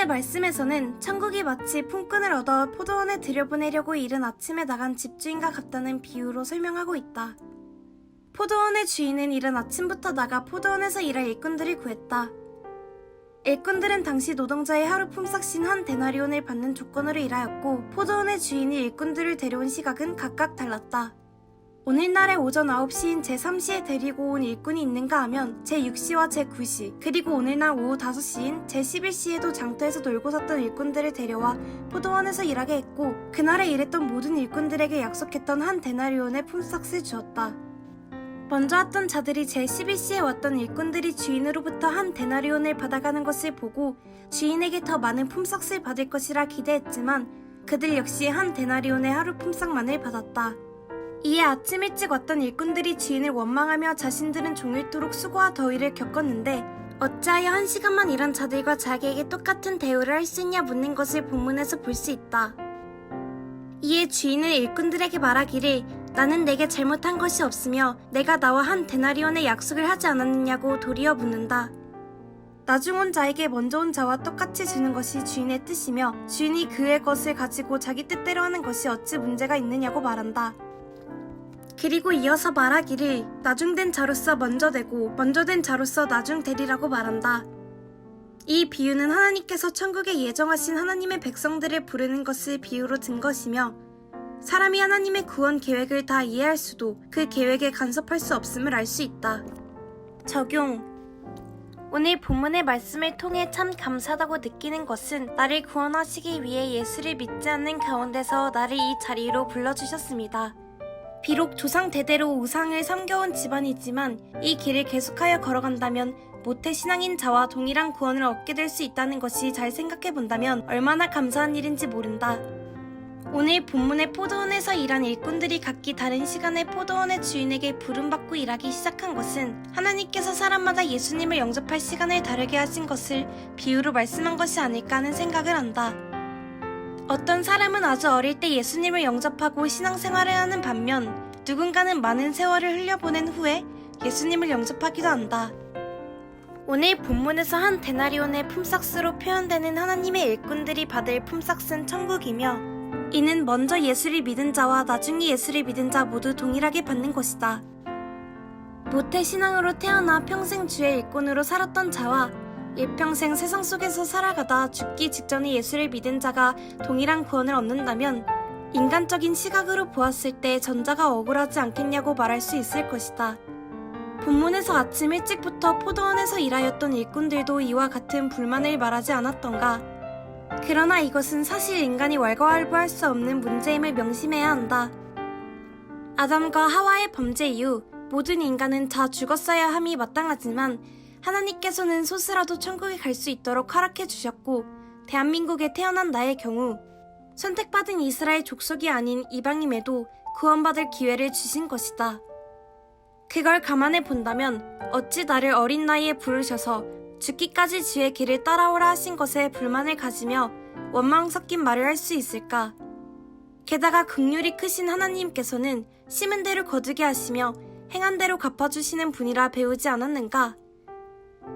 본문의 말씀에서는 천국이 마치 품꾼을 얻어 포도원에 들여보내려고 이른 아침에 나간 집주인과 같다는 비유로 설명하고 있다. 포도원의 주인은 이른 아침부터 나가 포도원에서 일할 일꾼들을 구했다. 일꾼들은 당시 노동자의 하루 품삯인 한 데나리온을 받는 조건으로 일하였고, 포도원의 주인이 일꾼들을 데려온 시각은 각각 달랐다. 오늘날의 오전 9시인 제3시에 데리고 온 일꾼이 있는가 하면 제6시와 제9시, 그리고 오늘날 오후 5시인 제11시에도 장터에서 놀고 샀던 일꾼들을 데려와 포도원에서 일하게 했고, 그날에 일했던 모든 일꾼들에게 약속했던 한 데나리온의 품삯을 주었다. 먼저 왔던 자들이 제11시에 왔던 일꾼들이 주인으로부터 한 데나리온을 받아가는 것을 보고 주인에게 더 많은 품삯을 받을 것이라 기대했지만, 그들 역시 한 데나리온의 하루 품삯만을 받았다. 이에 아침 일찍 왔던 일꾼들이 주인을 원망하며 자신들은 종일토록 수고와 더위를 겪었는데 어찌하여 1시간만 일한 자들과 자기에게 똑같은 대우를 할 수 있냐 묻는 것을 본문에서 볼 수 있다. 이에 주인은 일꾼들에게 말하기를, 나는 내게 잘못한 것이 없으며 내가 나와 한 데나리온의 약속을 하지 않았느냐고 도리어 묻는다. 나중 온 자에게 먼저 온 자와 똑같이 주는 것이 주인의 뜻이며, 주인이 그의 것을 가지고 자기 뜻대로 하는 것이 어찌 문제가 있느냐고 말한다. 그리고 이어서 말하기를, 나중된 자로서 먼저 되고 먼저 된 자로서 나중 되리라고 말한다. 이 비유는 하나님께서 천국에 예정하신 하나님의 백성들을 부르는 것을 비유로 든 것이며, 사람이 하나님의 구원 계획을 다 이해할 수도 그 계획에 간섭할 수 없음을 알 수 있다. 적용. 오늘 본문의 말씀을 통해 참 감사하다고 느끼는 것은, 나를 구원하시기 위해 예수를 믿지 않는 가운데서 나를 이 자리로 불러주셨습니다. 비록 조상 대대로 우상을 섬겨온 집안이지만 이 길을 계속하여 걸어간다면 모태신앙인 자와 동일한 구원을 얻게 될 수 있다는 것이, 잘 생각해본다면 얼마나 감사한 일인지 모른다. 오늘 본문의 포도원에서 일한 일꾼들이 각기 다른 시간에 포도원의 주인에게 부름받고 일하기 시작한 것은 하나님께서 사람마다 예수님을 영접할 시간을 다르게 하신 것을 비유로 말씀한 것이 아닐까 하는 생각을 한다. 어떤 사람은 아주 어릴 때 예수님을 영접하고 신앙생활을 하는 반면, 누군가는 많은 세월을 흘려보낸 후에 예수님을 영접하기도 한다. 오늘 본문에서 한 데나리온의 품삯으로 표현되는 하나님의 일꾼들이 받을 품삯은 천국이며, 이는 먼저 예수를 믿은 자와 나중에 예수를 믿은 자 모두 동일하게 받는 것이다. 모태신앙으로 태어나 평생 주의 일꾼으로 살았던 자와 일평생 세상 속에서 살아가다 죽기 직전에 예수를 믿은 자가 동일한 구원을 얻는다면, 인간적인 시각으로 보았을 때 전자가 억울하지 않겠냐고 말할 수 있을 것이다. 본문에서 아침 일찍부터 포도원에서 일하였던 일꾼들도 이와 같은 불만을 말하지 않았던가. 그러나 이것은 사실 인간이 왈가왈부할 수 없는 문제임을 명심해야 한다. 아담과 하와의 범죄 이후 모든 인간은 다 죽었어야 함이 마땅하지만, 하나님께서는 소스라도 천국에 갈 수 있도록 허락해 주셨고, 대한민국에 태어난 나의 경우 선택받은 이스라엘 족속이 아닌 이방임에도 구원받을 기회를 주신 것이다. 그걸 감안해 본다면 어찌 나를 어린 나이에 부르셔서 죽기까지 주의 길을 따라오라 하신 것에 불만을 가지며 원망 섞인 말을 할 수 있을까? 게다가 긍휼이 크신 하나님께서는 심은 대로 거두게 하시며 행한 대로 갚아주시는 분이라 배우지 않았는가?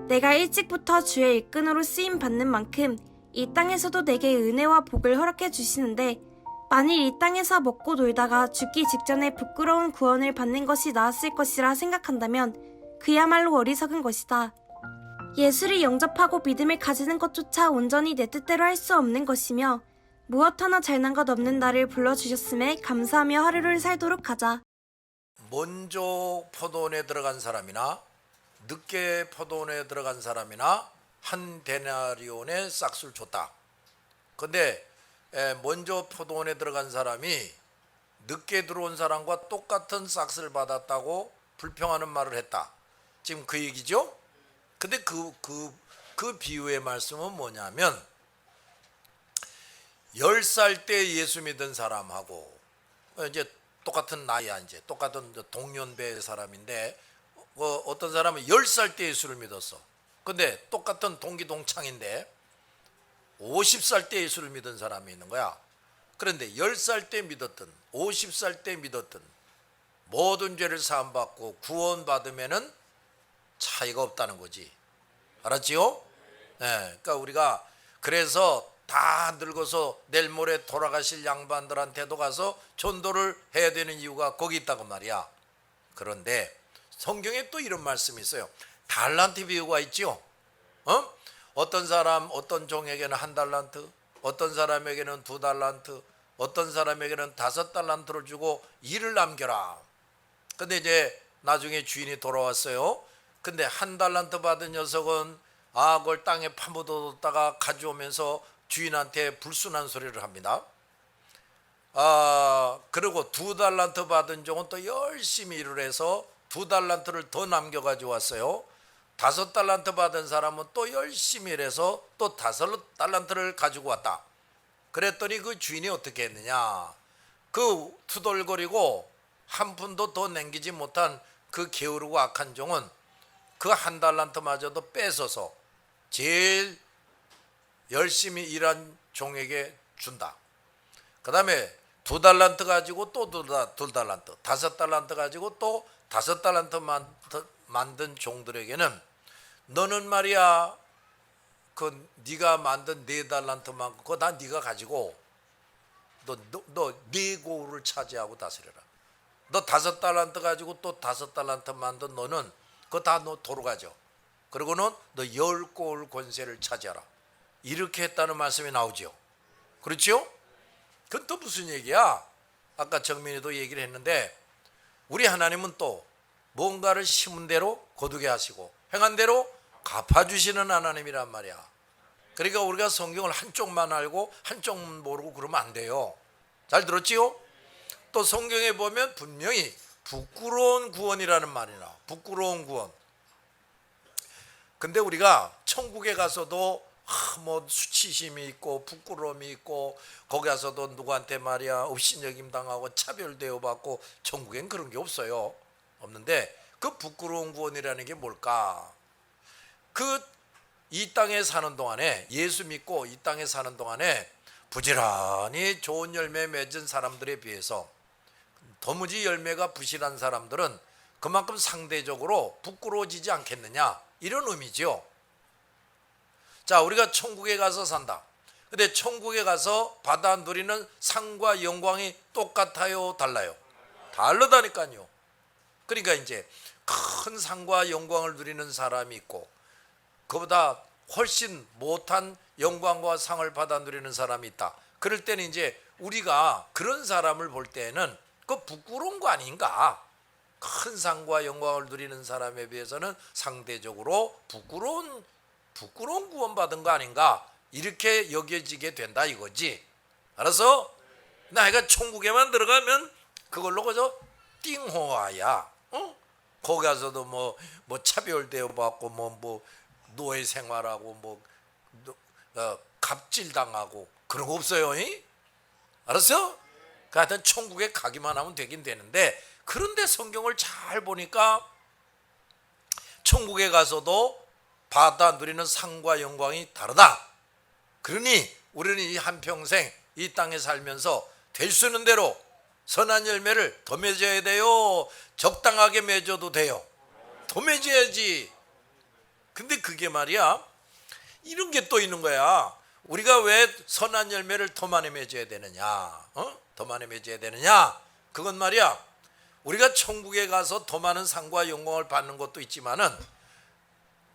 내가 일찍부터 주의 일꾼으로 쓰임 받는 만큼 이 땅에서도 내게 은혜와 복을 허락해 주시는데, 만일 이 땅에서 먹고 놀다가 죽기 직전에 부끄러운 구원을 받는 것이 나았을 것이라 생각한다면 그야말로 어리석은 것이다. 예수를 영접하고 믿음을 가지는 것조차 온전히 내 뜻대로 할 수 없는 것이며, 무엇 하나 잘난 것 없는 나를 불러주셨음에 감사하며 하루를 살도록 하자. 먼저 포도원에 들어간 사람이나 늦게 포도원에 들어간 사람이나 한 데나리온의 싹을 줬다. 근데 먼저 포도원에 들어간 사람이 늦게 들어온 사람과 똑같은 싹을 받았다고 불평하는 말을 했다. 지금 그 얘기죠? 근데 그 비유의 말씀은 뭐냐면, 10살 때 예수 믿은 사람하고 이제 똑같은 나이야, 이제 똑같은 동년배의 사람인데, 어떤 사람은 10살 때 예수를 믿었어. 근데 똑같은 동기동창인데 50살 때 예수를 믿은 사람이 있는 거야. 그런데 10살 때 믿었든 50살 때 믿었든 모든 죄를 사함받고 구원받으면은 차이가 없다는 거지. 알았지요? 네, 그러니까 우리가 그래서 다 늙어서 내일 모레 돌아가실 양반들한테도 가서 전도를 해야 되는 이유가 거기 있다고 말이야. 그런데 성경에 또 이런 말씀이 있어요. 달란트 비유가 있죠. 어떤 사람 어떤 종에게는 1달란트, 어떤 사람에게는 2달란트, 어떤 사람에게는 5달란트를 주고 일을 남겨라. 근데 이제 나중에 주인이 돌아왔어요. 근데 1달란트 받은 녀석은 그걸 땅에 파묻어뒀다가 가져오면서 주인한테 불순한 소리를 합니다. 그리고 2달란트 받은 종은 또 열심히 일을 해서 2달란트를 더 남겨가지고 왔어요. 5달란트 받은 사람은 또 열심히 일해서 또 5달란트를 가지고 왔다. 그랬더니 그 주인이 어떻게 했느냐, 그 투덜거리고 한 푼도 더 남기지 못한 그 게으르고 악한 종은 그 1달란트마저도 뺏어서 제일 열심히 일한 종에게 준다. 그 다음에 2달란트 가지고 또 2달란트, 5달란트 가지고 또 5달란트 만든 종들에게는 너는 말이야 그 네가 만든 4달란트만 그거 다 네가 가지고 너 4고을을 차지하고 다스려라. 너 5달란트 가지고 또 5달란트 만든 너는 그거 다 너 도로 가져. 그리고는 너 10고을 권세를 차지하라. 이렇게 했다는 말씀이 나오죠. 그렇죠? 그건 또 무슨 얘기야? 아까 정민이도 얘기를 했는데 우리 하나님은 또 뭔가를 심은 대로 거두게 하시고 행한 대로 갚아주시는 하나님이란 말이야. 그러니까 우리가 성경을 한쪽만 알고 한쪽 모르고 그러면 안 돼요. 잘 들었지요? 또 성경에 보면 분명히 부끄러운 구원이라는 말이 나와. 부끄러운 구원. 근데 우리가 천국에 가서도 뭐 수치심이 있고 부끄러움이 있고 거기 가서도 누구한테 말이야 업신여김 당하고 차별대우 받고, 천국엔 그런 게 없어요. 없는데 그 부끄러운 구원이라는 게 뭘까? 그 이 땅에 사는 동안에, 예수 믿고 이 땅에 사는 동안에 부지런히 좋은 열매 맺은 사람들에 비해서 도무지 열매가 부실한 사람들은 그만큼 상대적으로 부끄러워지지 않겠느냐, 이런 의미죠. 자, 우리가 천국에 가서 산다. 근데 천국에 가서 받아 누리는 상과 영광이 똑같아요, 달라요? 다르다니까요. 그러니까 이제 큰 상과 영광을 누리는 사람이 있고 그보다 훨씬 못한 영광과 상을 받아 누리는 사람이 있다. 그럴 때는 이제 우리가 그런 사람을 볼 때는 그 부끄러운 거 아닌가? 큰 상과 영광을 누리는 사람에 비해서는 상대적으로 부끄러운 구원받은 거 아닌가? 이렇게 여겨지게 된다 이거지. 알았어? 나이가 천국에만 들어가면 그걸로 그저 띵호아야. 거기 가서도 뭐 차별대우 받고 뭐 노예 생활하고 갑질당하고 그런 거 없어요. 알았어? 그 하여튼 천국에 가기만 하면 되긴 되는데, 그런데 성경을 잘 보니까 천국에 가서도 받아 누리는 상과 영광이 다르다. 그러니 우리는 이 한평생 이 땅에 살면서 될 수 있는 대로 선한 열매를 더 맺어야 돼요? 적당하게 맺어도 돼요? 더 맺어야지. 근데 그게 말이야, 이런 게 또 있는 거야. 우리가 왜 선한 열매를 더 많이 맺어야 되느냐? 더 많이 맺어야 되느냐? 그건 말이야, 우리가 천국에 가서 더 많은 상과 영광을 받는 것도 있지만은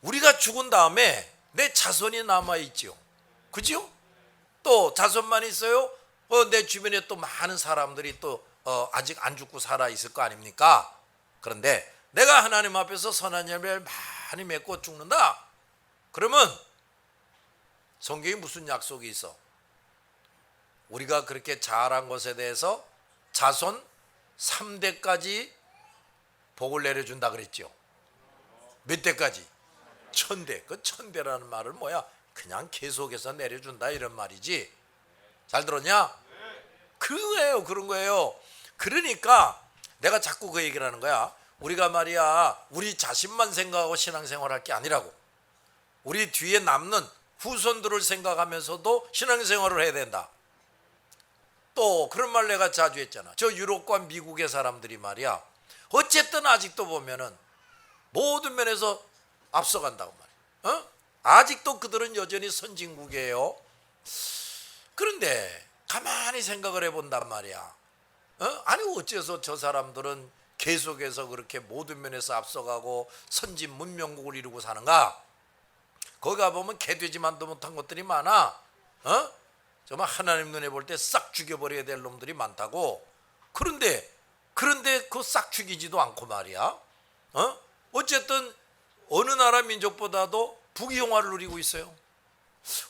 우리가 죽은 다음에 내 자손이 남아있죠. 그죠? 또 자손만 있어요? 내 주변에 또 많은 사람들이 또 아직 안 죽고 살아있을 거 아닙니까? 그런데 내가 하나님 앞에서 선한 열매를 많이 맺고 죽는다. 그러면 성경에 무슨 약속이 있어? 우리가 그렇게 잘한 것에 대해서 자손 3대까지 복을 내려준다 그랬죠. 몇 대까지? 1000대. 그 1000대라는 말은 뭐야? 그냥 계속해서 내려준다 이런 말이지. 잘 들었냐? 그거예요. 그런 거예요. 그러니까 내가 자꾸 그 얘기를 하는 거야. 우리가 말이야 우리 자신만 생각하고 신앙생활 할 게 아니라고. 우리 뒤에 남는 후손들을 생각하면서도 신앙생활을 해야 된다. 또 그런 말 내가 자주 했잖아. 저 유럽과 미국의 사람들이 말이야 어쨌든 아직도 보면은 모든 면에서 앞서간다고 말이야. 아직도 그들은 여전히 선진국이에요. 그런데 가만히 생각을 해본단 말이야. 아니 어째서 저 사람들은 계속해서 그렇게 모든 면에서 앞서가고 선진 문명국을 이루고 사는가? 거기 가보면 개돼지만도 못한 것들이 많아. 정말 하나님 눈에 볼 때 싹 죽여버려야 될 놈들이 많다고. 그런데 그 싹 죽이지도 않고 말이야. 어쨌든 어느 나라 민족보다도 부귀영화를 누리고 있어요.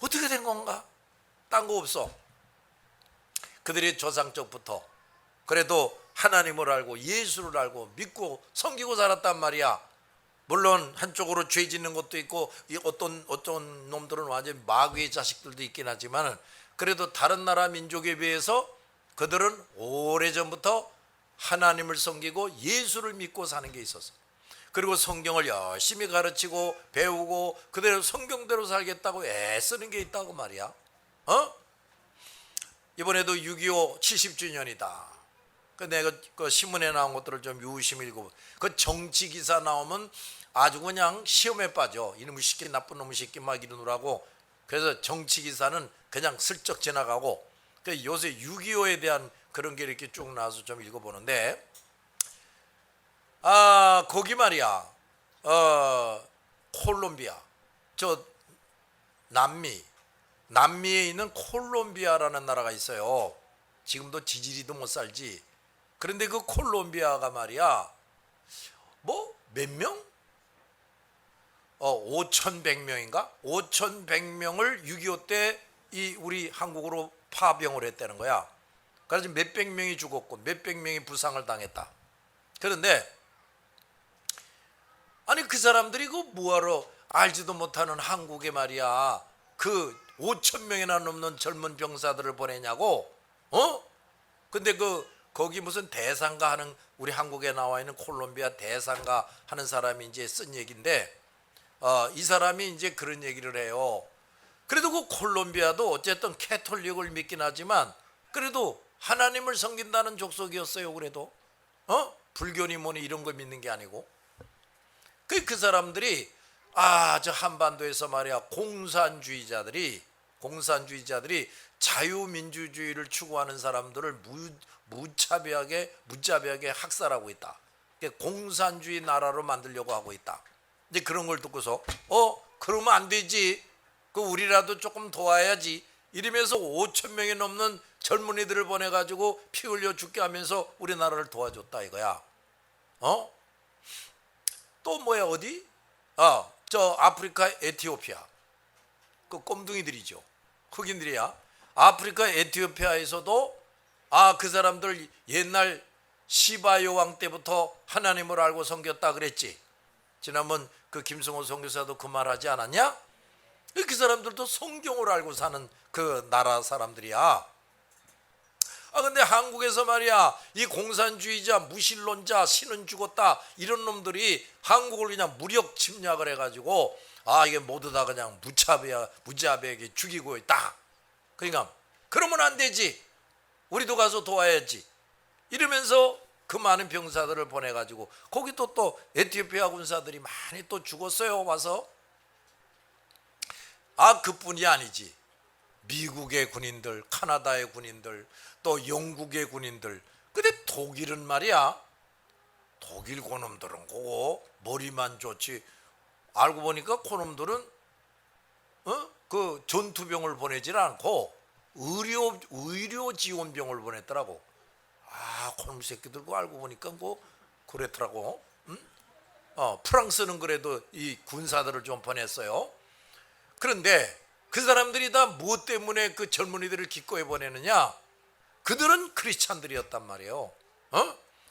어떻게 된 건가? 딴 거 없어. 그들이 조상적부터 그래도 하나님을 알고 예수를 알고 믿고 섬기고 살았단 말이야. 물론 한쪽으로 죄 짓는 것도 있고 어떤 놈들은 완전 마귀의 자식들도 있긴 하지만 그래도 다른 나라 민족에 비해서 그들은 오래전부터 하나님을 섬기고 예수를 믿고 사는 게 있었어. 그리고 성경을 열심히 가르치고 배우고 그대로 성경대로 살겠다고 애쓰는 게 있다고 말이야. 이번에도 6.25 70주년이다. 내가 그 신문에 나온 것들을 좀 유심히 읽어보. 그 정치 기사 나오면 아주 그냥 시험에 빠져. 이놈의 새끼, 나쁜 놈의 새끼 막 이러느라고. 그래서 정치 기사는 그냥 슬쩍 지나가고. 그 요새 6.25에 대한 그런 게 이렇게 쭉 나와서 좀 읽어보는데, 거기 말이야. 콜롬비아, 저 남미에 있는 콜롬비아라는 나라가 있어요. 지금도 지지리도 못 살지. 그런데 그 콜롬비아가 말이야, 뭐 몇 명? 5,100명인가? 5,100명을 6.25 때 이 우리 한국으로 파병을 했다는 거야. 그래서 몇백 명이 죽었고 몇백 명이 부상을 당했다. 그런데 아니 그 사람들이 그 뭐하러 알지도 못하는 한국에 말이야 그 5,000명이나 넘는 젊은 병사들을 보내냐고. 근데 거기 무슨 대상가 하는, 우리 한국에 나와 있는 콜롬비아 대상가 하는 사람이 이제 쓴 얘기인데, 이 사람이 이제 그런 얘기를 해요. 그래도 그 콜롬비아도 어쨌든 캐톨릭을 믿긴 하지만 그래도 하나님을 섬긴다는 족속이었어요. 그래도 불교니 뭐니 이런 거 믿는 게 아니고. 그 사람들이 저 한반도에서 말이야 공산주의자들이 자유민주주의를 추구하는 사람들을 무자비하게 학살하고 있다. 공산주의 나라로 만들려고 하고 있다. 이제 그런 걸 듣고서 그러면 안 되지. 우리라도 조금 도와야지. 이러면서 5,000명이 넘는 젊은이들을 보내가지고 피 흘려 죽게 하면서 우리나라를 도와줬다 이거야. 또 뭐야 어디? 저 아프리카 에티오피아. 그 꼼둥이들이죠. 흑인들이야. 아프리카 에티오피아에서도 그 사람들 옛날 시바 여왕 때부터 하나님을 알고 섬겼다 그랬지. 지난번 그 김성호 선교사도 그 말하지 않았냐? 그 사람들도 성경을 알고 사는 그 나라 사람들이야. 근데 한국에서 말이야 이 공산주의자, 무신론자, 신은 죽었다 이런 놈들이 한국을 그냥 무력 침략을 해가지고 이게 모두 다 그냥 무자비하게 죽이고 있다. 그러니까 그러면 안 되지. 우리도 가서 도와야지. 이러면서 그 많은 병사들을 보내가지고 거기 또 에티오피아 군사들이 많이 또 죽었어요. 와서 그뿐이 아니지. 미국의 군인들, 카나다의 군인들, 또 영국의 군인들. 근데 독일은 말이야, 독일 고놈들은 그거 머리만 좋지. 알고 보니까 그놈들은 그 전투병을 보내질 않고 의료 지원병을 보냈더라고. 그놈 새끼들 그 알고 보니까 뭐 그랬더라고. 프랑스는 그래도 이 군사들을 좀 보냈어요. 그런데 그 사람들이 다 무엇 때문에 그 젊은이들을 기꺼이 보내느냐? 그들은 크리스찬들이었단 말이에요.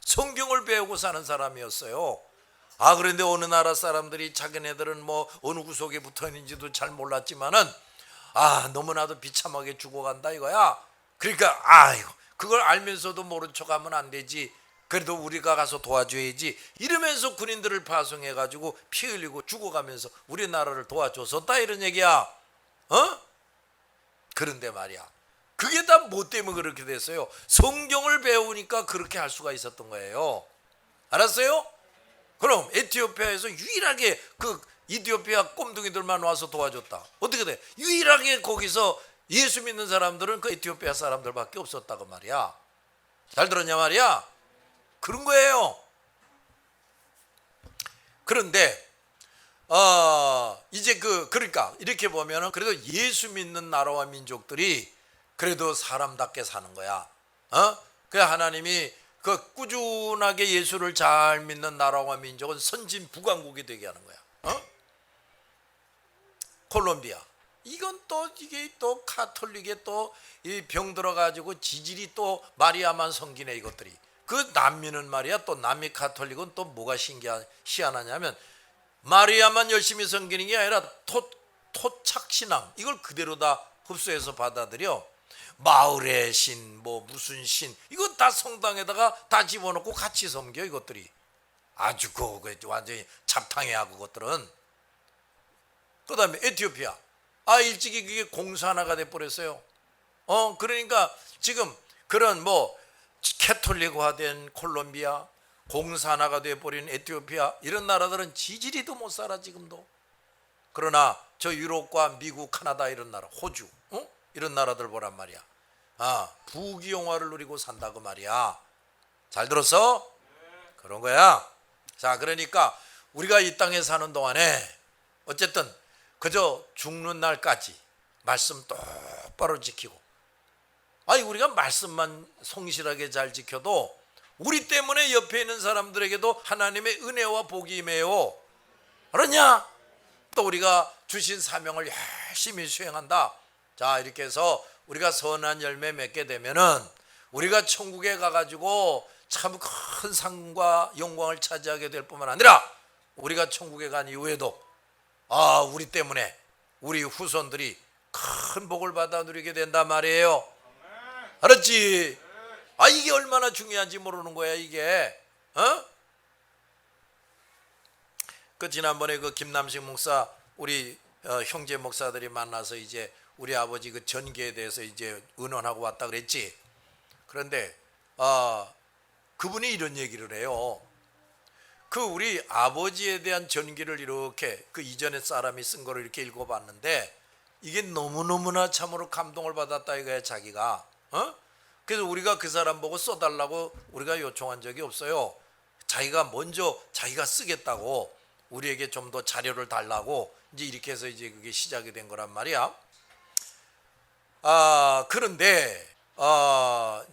성경을 배우고 사는 사람이었어요. 그런데 어느 나라 사람들이 자기네들은 뭐 어느 구석에 붙어 있는지도 잘 몰랐지만은 너무나도 비참하게 죽어간다 이거야. 그러니까 그걸 알면서도 모른 척하면 안 되지. 그래도 우리가 가서 도와줘야지. 이러면서 군인들을 파송해 가지고 피 흘리고 죽어가면서 우리나라를 도와줬었다 이런 얘기야. 그런데 말이야, 그게 다 뭐 때문에 그렇게 됐어요? 성경을 배우니까 그렇게 할 수가 있었던 거예요. 알았어요? 그럼 에티오피아에서 유일하게 그 이디오피아 꼼둥이들만 와서 도와줬다. 어떻게 돼? 유일하게 거기서 예수 믿는 사람들은 그 에티오피아 사람들밖에 없었다고 말이야. 잘 들었냐 말이야. 그런 거예요. 그런데 이제 그러니까 이렇게 보면은 그래도 예수 믿는 나라와 민족들이 그래도 사람답게 사는 거야. 그 하나님이 그 꾸준하게 예수를 잘 믿는 나라와 민족은 선진 부강국이 되게 하는 거야. 콜롬비아. 이건 또 이게 또 카톨릭에 또 이 병 들어가지고 지질이 또 마리아만 섬기네 이것들이. 그 남미는 말이야 또 남미 카톨릭은 또 뭐가 희한하냐면 마리아만 열심히 섬기는 게 아니라 토착신앙 이걸 그대로 다 흡수해서 받아들여. 마을의 신, 뭐 무슨 신 이거 다 성당에다가 다 집어넣고 같이 섬겨 이것들이. 아주 그거 완전히 잡탕이야 그것들은. 그 다음에 에티오피아. 일찍이 그게 공산화가 돼버렸어요. 그러니까 지금 그런 뭐 캐톨릭화된 콜롬비아, 공산화가 돼버린 에티오피아 이런 나라들은 지지리도 못 살아 지금도. 그러나 저 유럽과 미국, 카나다 이런 나라, 호주 이런 나라들 보란 말이야. 부귀영화를 누리고 산다 그 말이야. 잘 들었어? 그런 거야. 자, 그러니까 우리가 이 땅에 사는 동안에 어쨌든 그저 죽는 날까지 말씀 똑바로 지키고, 우리가 말씀만 성실하게 잘 지켜도 우리 때문에 옆에 있는 사람들에게도 하나님의 은혜와 복이 임해요. 그러냐? 또 우리가 주신 사명을 열심히 수행한다. 자, 이렇게 해서 우리가 선한 열매 맺게 되면은 우리가 천국에 가가지고 참 큰 상과 영광을 차지하게 될 뿐만 아니라 우리가 천국에 간 이후에도 우리 때문에 우리 후손들이 큰 복을 받아 누리게 된단 말이에요. 알았지? 이게 얼마나 중요한지 모르는 거야 이게. 그 지난번에 그 김남식 목사 우리 형제 목사들이 만나서 이제 우리 아버지 그 전기에 대해서 이제 의논하고 왔다 그랬지. 그런데 그분이 이런 얘기를 해요. 그 우리 아버지에 대한 전기를 이렇게 그 이전에 사람이 쓴 거를 이렇게 읽어봤는데 이게 너무너무나 참으로 감동을 받았다 이거야 자기가. 그래서 우리가 그 사람 보고 써달라고 우리가 요청한 적이 없어요. 자기가 먼저 자기가 쓰겠다고 우리에게 좀 더 자료를 달라고 이제 이렇게 해서 이제 그게 시작이 된 거란 말이야. 그런데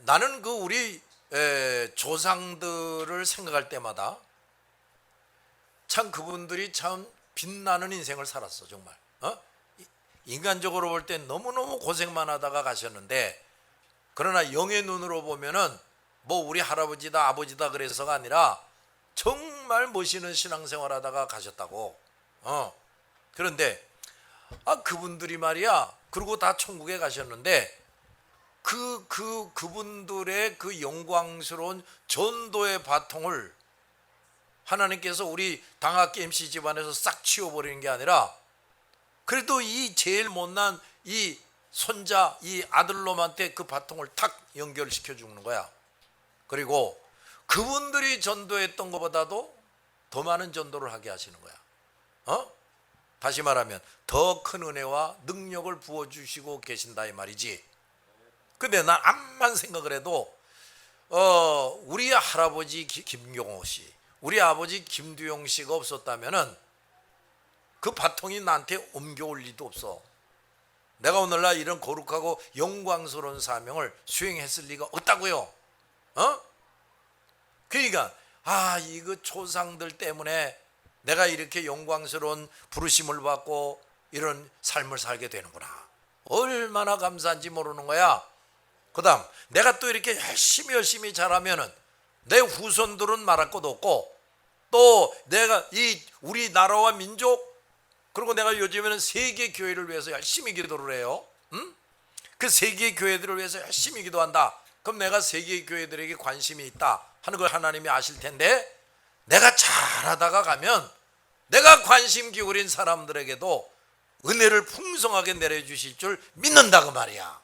나는 그 우리 조상들을 생각할 때마다 참 그분들이 참 빛나는 인생을 살았어 정말. 인간적으로 볼 땐 너무너무 고생만 하다가 가셨는데, 그러나 영의 눈으로 보면은 뭐 우리 할아버지다 아버지다 그래서가 아니라 정말 멋있는 신앙생활 하다가 가셨다고. 그런데 그분들이 말이야, 그리고 다 천국에 가셨는데 그분들의 그 영광스러운 전도의 바통을 하나님께서 우리 당학기 MC 집안에서 싹 치워버리는 게 아니라 그래도 이 제일 못난 이 손자 이 아들놈한테 그 바통을 탁 연결시켜 주는 거야. 그리고 그분들이 전도했던 것보다도 더 많은 전도를 하게 하시는 거야. 다시 말하면 더 큰 은혜와 능력을 부어주시고 계신다 이 말이지. 근데 난 암만 생각을 해도 우리 할아버지 김경호 씨, 우리 아버지 김두용 씨가 없었다면은 그 바통이 나한테 옮겨올 리도 없어. 내가 오늘날 이런 거룩하고 영광스러운 사명을 수행했을 리가 없다고요. 그러니까 이거 조상들 때문에 내가 이렇게 영광스러운 부르심을 받고 이런 삶을 살게 되는구나. 얼마나 감사한지 모르는 거야. 그 다음 내가 또 이렇게 열심히 잘하면은 내 후손들은 말할 것도 없고, 또 내가 이 우리 나라와 민족, 그리고 내가 요즘에는 세계 교회를 위해서 열심히 기도를 해요. 그 세계 교회들을 위해서 열심히 기도한다. 그럼 내가 세계 교회들에게 관심이 있다 하는 걸 하나님이 아실 텐데, 내가 잘하다가 가면 내가 관심 기울인 사람들에게도 은혜를 풍성하게 내려주실 줄 믿는다 그 말이야.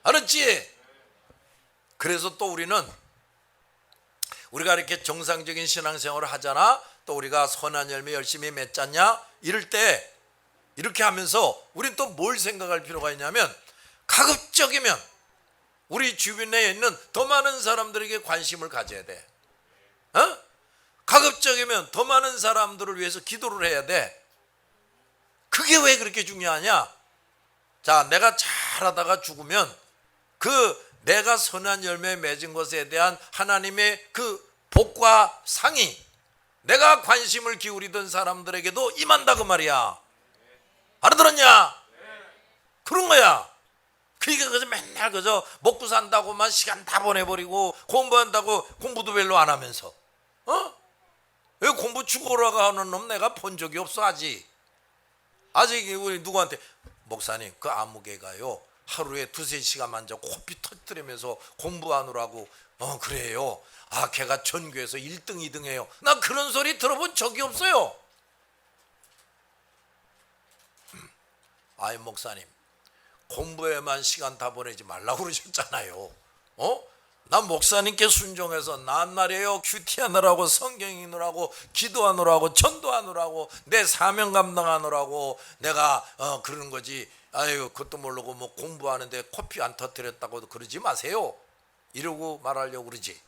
알았지? 그래서 또 우리가 이렇게 정상적인 신앙생활을 하잖아. 또 우리가 선한 열매 열심히 맺잖냐. 이럴 때 이렇게 하면서 우린 또 뭘 생각할 필요가 있냐면, 가급적이면 우리 주변에 있는 더 많은 사람들에게 관심을 가져야 돼. 가급적이면 더 많은 사람들을 위해서 기도를 해야 돼. 그게 왜 그렇게 중요하냐? 자, 내가 잘하다가 죽으면 그 내가 선한 열매 맺은 것에 대한 하나님의 그 복과 상이 내가 관심을 기울이던 사람들에게도 임한다 그 말이야. 알아들었냐? 그런 거야. 그러니까 그저 맨날 그저 먹고 산다고만 시간 다 보내버리고 공부한다고 공부도 별로 안 하면서 왜 공부 죽어라고 하는 놈 내가 본 적이 없어. 아직 우리 누구한테 목사님 그 아무개가요 하루에 2-3시간만 저 코피 터뜨리면서 공부하느라고 그래요. 아 걔가 전교에서 1등 2등 해요. 나 그런 소리 들어본 적이 없어요. 아이 목사님 공부에만 시간 다 보내지 말라고 그러셨잖아요. 난 목사님께 순종해서 낱날이에요 큐티하느라고 성경 읽느라고 기도하느라고 전도하느라고 내 사명 감당하느라고 내가 그러는 거지. 아유 그것도 모르고 뭐 공부하는데 코피 안 터뜨렸다고 그러지 마세요. 이러고 말하려고 그러지.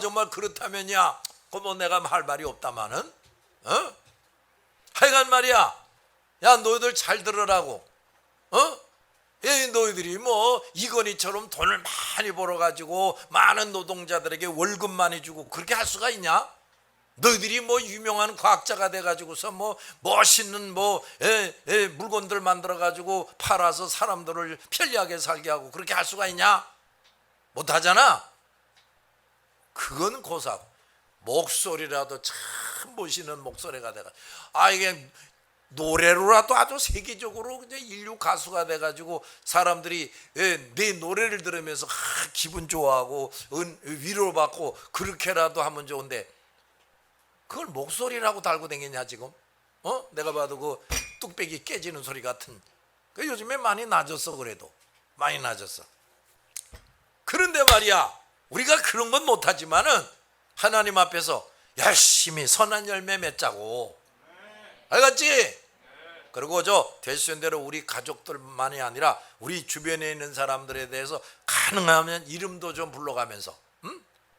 정말 그렇다면야 그뭐 내가 할 말이 없다마는 하여간 말이야. 야 너희들 잘 들으라고. 너희들이 뭐 이건희처럼 돈을 많이 벌어가지고 많은 노동자들에게 월급 많이 주고 그렇게 할 수가 있냐? 너희들이 뭐 유명한 과학자가 돼가지고서 뭐 멋있는 뭐 물건들 만들어가지고 팔아서 사람들을 편리하게 살게 하고 그렇게 할 수가 있냐? 못하잖아. 그건 고사. 목소리라도 참 멋있는 목소리가 돼가. 이게 노래로라도 아주 세계적으로 이제 인류 가수가 돼가지고 사람들이 내 노래를 들으면서 기분 좋아하고 위로받고 그렇게라도 하면 좋은데 그걸 목소리라고 달고 다니냐 지금? 내가 봐도 그 뚝배기 깨지는 소리 같은. 그 요즘에 많이 낮았어. 그래도 많이 낮았어. 그런데 말이야 우리가 그런 건 못하지만은 하나님 앞에서 열심히 선한 열매 맺자고. 알겠지? 그리고 될 수 있는 대로 우리 가족들만이 아니라 우리 주변에 있는 사람들에 대해서 가능하면 이름도 좀 불러가면서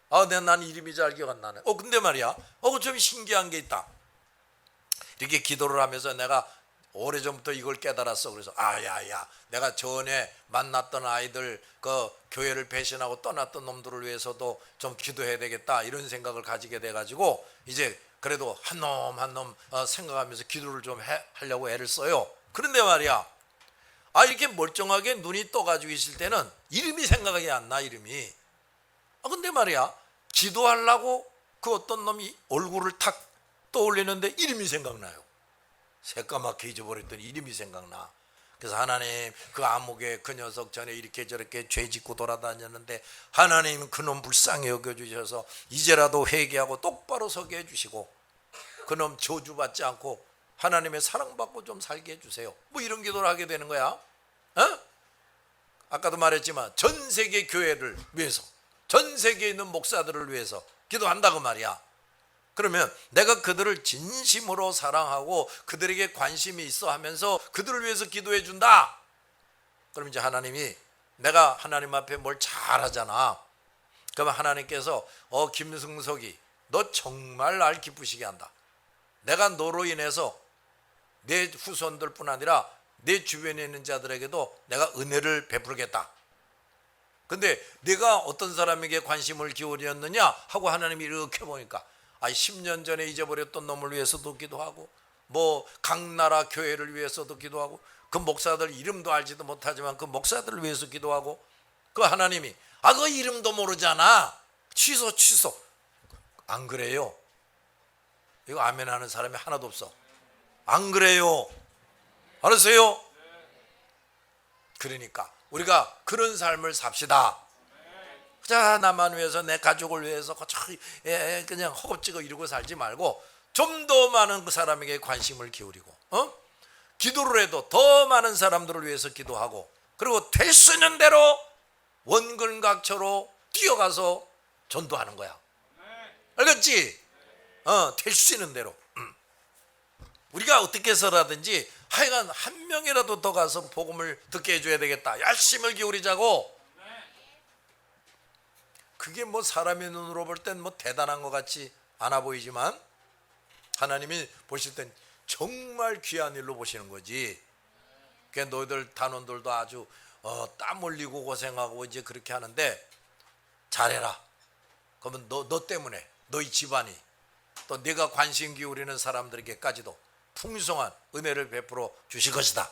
난 이름이 잘 기억 안 나네. 근데 말이야 좀 신기한 게 있다. 이렇게 기도를 하면서 내가 오래전부터 이걸 깨달았어. 그래서 야야 내가 전에 만났던 아이들 그 교회를 배신하고 떠났던 놈들을 위해서도 좀 기도해야 되겠다 이런 생각을 가지게 돼가지고 이제 그래도 한 놈 한 놈 생각하면서 기도를 좀 하려고 애를 써요. 그런데 말이야 이렇게 멀쩡하게 눈이 떠가지고 있을 때는 이름이 생각이 안 나. 이름이. 근데 말이야 기도하려고 그 어떤 놈이 얼굴을 탁 떠올리는데 이름이 생각나요. 새까맣게 잊어버렸더니 이름이 생각나. 그래서 하나님 그 암흑의 그 녀석 전에 이렇게 저렇게 죄 짓고 돌아다녔는데 하나님 그놈 불쌍히 여겨주셔서 이제라도 회개하고 똑바로 서게 해주시고 그놈 저주받지 않고 하나님의 사랑받고 좀 살게 해주세요. 뭐 이런 기도를 하게 되는 거야. 아까도 말했지만 전 세계 교회를 위해서 전 세계에 있는 목사들을 위해서 기도한다고 말이야. 그러면 내가 그들을 진심으로 사랑하고 그들에게 관심이 있어 하면서 그들을 위해서 기도해 준다. 그럼 이제 하나님이 내가 하나님 앞에 뭘 잘하잖아. 그러면 하나님께서 김승석이 너 정말 날 기쁘시게 한다. 내가 너로 인해서 내 후손들뿐 아니라 내 주변에 있는 자들에게도 내가 은혜를 베풀겠다. 근데 내가 어떤 사람에게 관심을 기울였느냐 하고 하나님이 이렇게 보니까 10년 전에 잊어버렸던 놈을 위해서도 기도하고 뭐 각 나라 교회를 위해서도 기도하고 그 목사들 이름도 알지도 못하지만 그 목사들을 위해서 기도하고 그 하나님이 그 이름도 모르잖아. 취소. 안 그래요? 이거 아멘 하는 사람이 하나도 없어. 안 그래요? 알았어요? 그러니까 우리가 그런 삶을 삽시다. 자, 나만 위해서 내 가족을 위해서 그냥 허겁지겁 이러고 살지 말고 좀 더 많은 그 사람에게 관심을 기울이고 기도를 해도 더 많은 사람들을 위해서 기도하고 그리고 될 수 있는 대로 원근각처로 뛰어가서 전도하는 거야. 알겠지? 될 수 있는 대로. 우리가 어떻게 해서라든지 하여간 한 명이라도 더 가서 복음을 듣게 해줘야 되겠다. 열심을 기울이자고. 그게 뭐 사람의 눈으로 볼 땐 뭐 대단한 것 같지 않아 보이지만 하나님이 보실 땐 정말 귀한 일로 보시는 거지. 그 너희들 단원들도 아주 땀 흘리고 고생하고 이제 그렇게 하는데 잘해라. 그러면 너 때문에 너희 집안이 또 네가 관심 기울이는 사람들에게까지도 풍성한 은혜를 베풀어 주실 것이다.